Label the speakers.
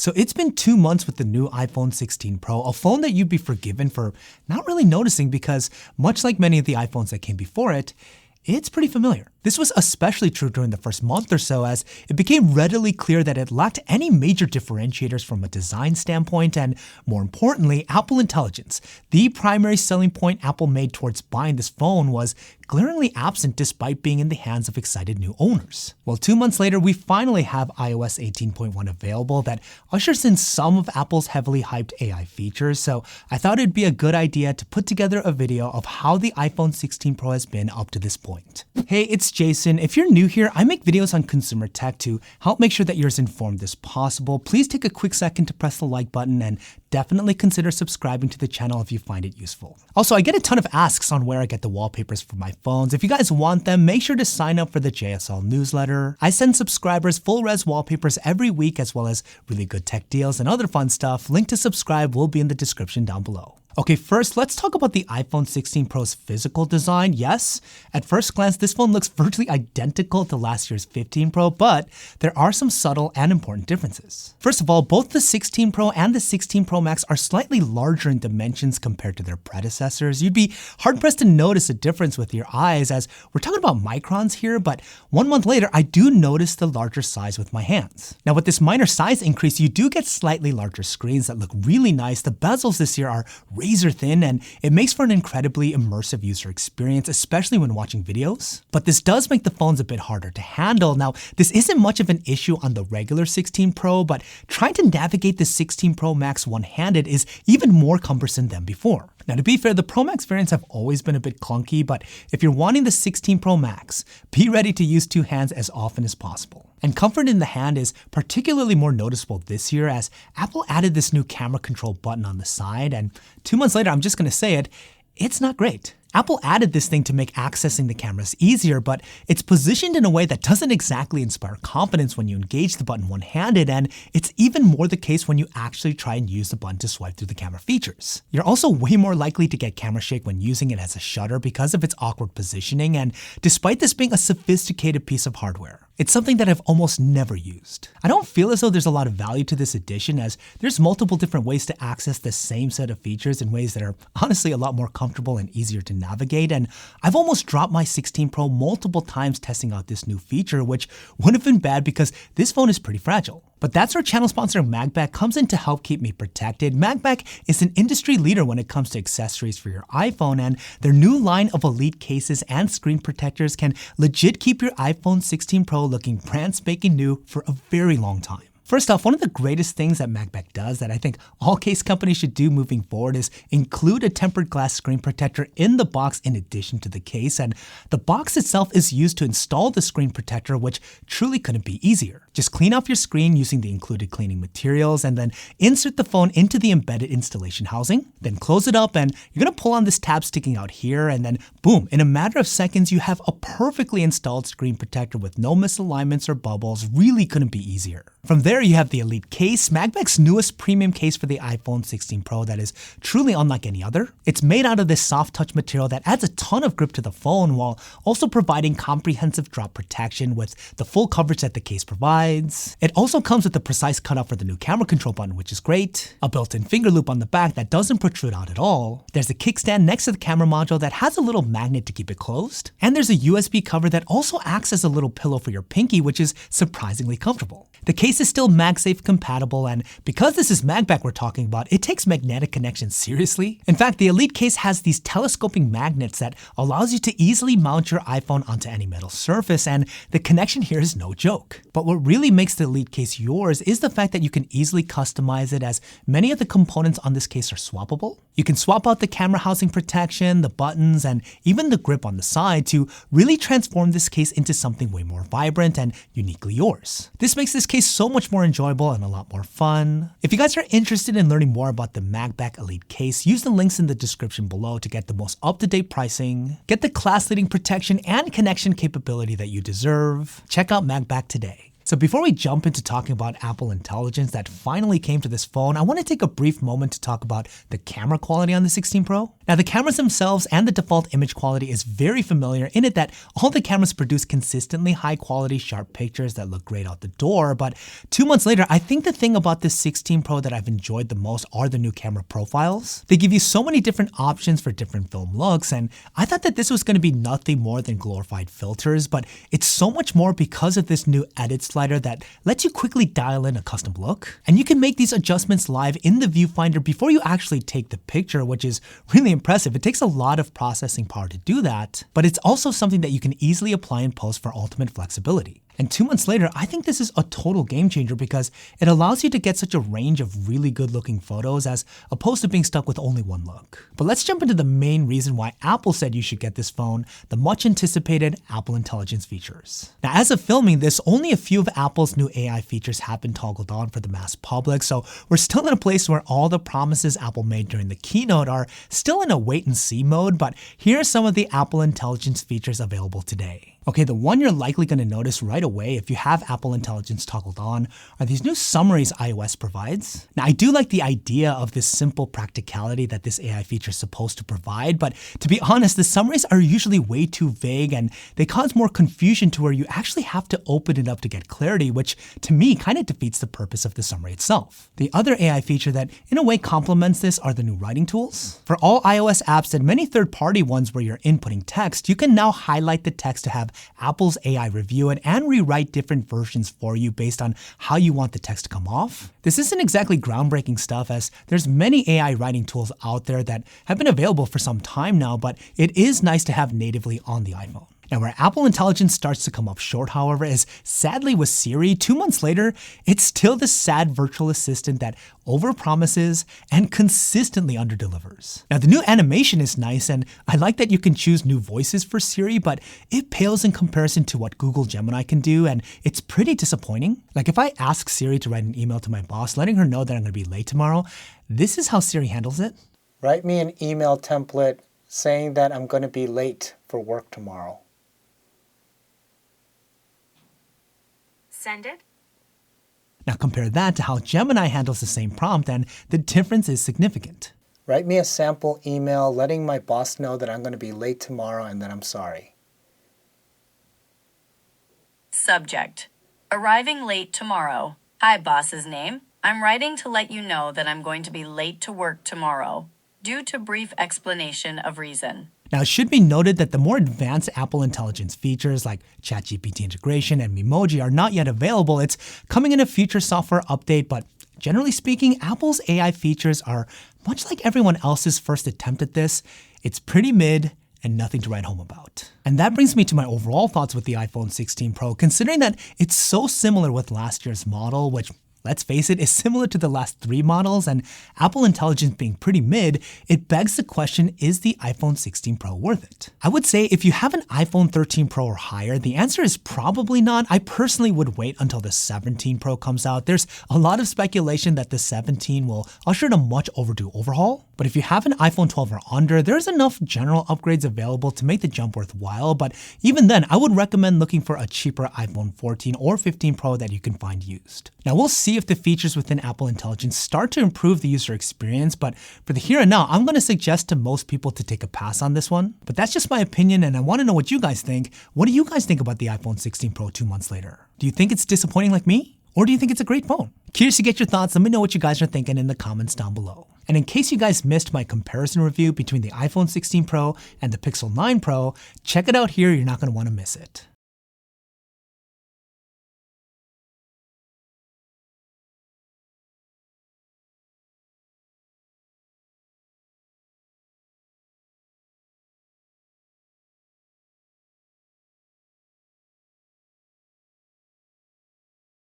Speaker 1: So it's been 2 months with the new iPhone 16 Pro, a phone that you'd be forgiven for not really noticing because, much like many of the iPhones that came before it, it's pretty familiar. This was especially true during the first month or so, as it became readily clear that it lacked any major differentiators from a design standpoint and, more importantly, Apple Intelligence. The primary selling point Apple made towards buying this phone was glaringly absent despite being in the hands of excited new owners. Well, 2 months later, we finally have iOS 18.1 available that ushers in some of Apple's heavily hyped AI features, so I thought it'd be a good idea to put together a video of how the iPhone 16 Pro has been up to this point. Hey, it's Jason. If you're new here, I make videos on consumer tech to help make sure that you're as informed as possible. Please take a quick second to press the like button and definitely consider subscribing to the channel if you find it useful. Also, I get a ton of asks on where I get the wallpapers for my phones. If you guys want them, make sure to sign up for the JSL newsletter. I send subscribers full-res wallpapers every week, as well as really good tech deals and other fun stuff. Link to subscribe will be in the description down below. Okay, first, let's talk about the iPhone 16 Pro's physical design. Yes, at first glance, this phone looks virtually identical to last year's 15 Pro, but there are some subtle and important differences. First of all, both the 16 Pro and the 16 Pro Max are slightly larger in dimensions compared to their predecessors. You'd be hard-pressed to notice a difference with your eyes, as we're talking about microns here, but 1 month later, I do notice the larger size with my hands. Now, with this minor size increase, you do get slightly larger screens that look really nice. The bezels this year are razor thin, and it makes for an incredibly immersive user experience, especially when watching videos. But this does make the phones a bit harder to handle. Now, this isn't much of an issue on the regular 16 Pro, but trying to navigate the 16 Pro Max one-handed is even more cumbersome than before. Now, to be fair, the Pro Max variants have always been a bit clunky, but if you're wanting the 16 Pro Max, be ready to use two hands as often as possible. And comfort in the hand is particularly more noticeable this year, as Apple added this new camera control button on the side, and 2 months later, I'm just gonna say it, it's not great. Apple added this thing to make accessing the cameras easier, but it's positioned in a way that doesn't exactly inspire confidence when you engage the button one-handed, and it's even more the case when you actually try and use the button to swipe through the camera features. You're also way more likely to get camera shake when using it as a shutter because of its awkward positioning, and despite this being a sophisticated piece of hardware, it's something that I've almost never used. I don't feel as though there's a lot of value to this addition, as there's multiple different ways to access the same set of features in ways that are honestly a lot more comfortable and easier to navigate, and I've almost dropped my 16 Pro multiple times testing out this new feature, which would have been bad because this phone is pretty fragile. But that's where channel sponsor MagBack comes in to help keep me protected. MagBack is an industry leader when it comes to accessories for your iPhone, and their new line of elite cases and screen protectors can legit keep your iPhone 16 Pro looking brand spanking new for a very long time. First off, one of the greatest things that MagBack does that I think all case companies should do moving forward is include a tempered glass screen protector in the box in addition to the case, and the box itself is used to install the screen protector, which truly couldn't be easier. Just clean off your screen using the included cleaning materials, and then insert the phone into the embedded installation housing, then close it up, and you're gonna pull on this tab sticking out here, and then boom, in a matter of seconds, you have a perfectly installed screen protector with no misalignments or bubbles. Really couldn't be easier. From there, you have the Elite case, MagBack's newest premium case for the iPhone 16 Pro that is truly unlike any other. It's made out of this soft touch material that adds a ton of grip to the phone while also providing comprehensive drop protection with the full coverage that the case provides. It also comes with a precise cutout for the new camera control button, which is great, a built-in finger loop on the back that doesn't protrude out at all. There's a kickstand next to the camera module that has a little magnet to keep it closed, and there's a USB cover that also acts as a little pillow for your pinky, which is surprisingly comfortable. The case is still MagSafe compatible, and because this is MagBack we're talking about, it takes magnetic connections seriously. In fact, the Elite case has these telescoping magnets that allows you to easily mount your iPhone onto any metal surface, and the connection here is no joke. But what really makes the Elite case yours is the fact that you can easily customize it, as many of the components on this case are swappable. You can swap out the camera housing protection, the buttons, and even the grip on the side to really transform this case into something way more vibrant and uniquely yours. This makes this case so much more enjoyable and a lot more fun. If you guys are interested in learning more about the MagBack Elite case, use the links in the description below to get the most up-to-date pricing, get the class-leading protection and connection capability that you deserve. Check out MagBack today. So before we jump into talking about Apple Intelligence that finally came to this phone, I want to take a brief moment to talk about the camera quality on the 16 Pro. Now the cameras themselves and the default image quality is very familiar in it that all the cameras produce consistently high quality sharp pictures that look great out the door, but 2 months later, I think the thing about this 16 Pro that I've enjoyed the most are the new camera profiles. They give you so many different options for different film looks, and I thought that this was going to be nothing more than glorified filters, but it's so much more because of this new edit slider that lets you quickly dial in a custom look. And you can make these adjustments live in the viewfinder before you actually take the picture, which is really impressive. It takes a lot of processing power to do that, but it's also something that you can easily apply in post for ultimate flexibility. And 2 months later, I think this is a total game changer because it allows you to get such a range of really good looking photos as opposed to being stuck with only one look. But let's jump into the main reason why Apple said you should get this phone, the much anticipated Apple Intelligence features. Now, as of filming this, only a few of Apple's new AI features have been toggled on for the mass public, so we're still in a place where all the promises Apple made during the keynote are still in a wait and see mode, but here are some of the Apple Intelligence features available today. Okay, the one you're likely going to notice right away if you have Apple Intelligence toggled on are these new summaries iOS provides. Now, I do like the idea of this simple practicality that this AI feature is supposed to provide, but to be honest, the summaries are usually way too vague and they cause more confusion to where you actually have to open it up to get clarity, which to me kind of defeats the purpose of the summary itself. The other AI feature that in a way complements this are the new writing tools. For all iOS apps and many third-party ones where you're inputting text, you can now highlight the text to have Apple's AI review it and rewrite different versions for you based on how you want the text to come off. This isn't exactly groundbreaking stuff as there's many AI writing tools out there that have been available for some time now, but it is nice to have natively on the iPhone. Now, where Apple Intelligence starts to come up short, however, is sadly with Siri, 2 months later, it's still the sad virtual assistant that overpromises and consistently underdelivers. Now, the new animation is nice, and I like that you can choose new voices for Siri, but it pales in comparison to what Google Gemini can do, and it's pretty disappointing. Like if I ask Siri to write an email to my boss letting her know that I'm going to be late tomorrow, this is how Siri handles it.
Speaker 2: Write me an email template saying that I'm going to be late for work tomorrow.
Speaker 3: Send it.
Speaker 1: Now compare that to how Gemini handles the same prompt, and the difference is significant.
Speaker 2: Write me a sample email letting my boss know that I'm going to be late tomorrow and that I'm sorry.
Speaker 3: Subject: arriving late tomorrow. Hi, boss's name. I'm writing to let you know that I'm going to be late to work tomorrow, due to brief explanation of reason.
Speaker 1: Now, it should be noted that the more advanced Apple Intelligence features like ChatGPT integration and Memoji are not yet available. It's coming in a future software update, but generally speaking, Apple's AI features are much like everyone else's first attempt at this. It's pretty mid and nothing to write home about. And that brings me to my overall thoughts with the iPhone 16 Pro, considering that it's so similar with last year's model, which, let's face it, is similar to the last 3 models, and Apple Intelligence being pretty mid, it begs the question, is the iPhone 16 Pro worth it? I would say if you have an iPhone 13 Pro or higher, the answer is probably not. I personally would wait until the 17 Pro comes out. There's a lot of speculation that the 17 will usher in a much overdue overhaul. But if you have an iPhone 12 or under, there's enough general upgrades available to make the jump worthwhile. But even then, I would recommend looking for a cheaper iPhone 14 or 15 Pro that you can find used. Now we'll see if the features within Apple Intelligence start to improve the user experience, but for the here and now, I'm going to suggest to most people to take a pass on this one. But that's just my opinion, and I want to know what you guys think. What do you guys think about the iPhone 16 Pro 2 months later? Do you think it's disappointing like me? Or do you think it's a great phone? Curious to get your thoughts. Let me know what you guys are thinking in the comments down below. And in case you guys missed my comparison review between the iPhone 16 Pro and the Pixel 9 Pro, check it out here. You're not going to want to miss it.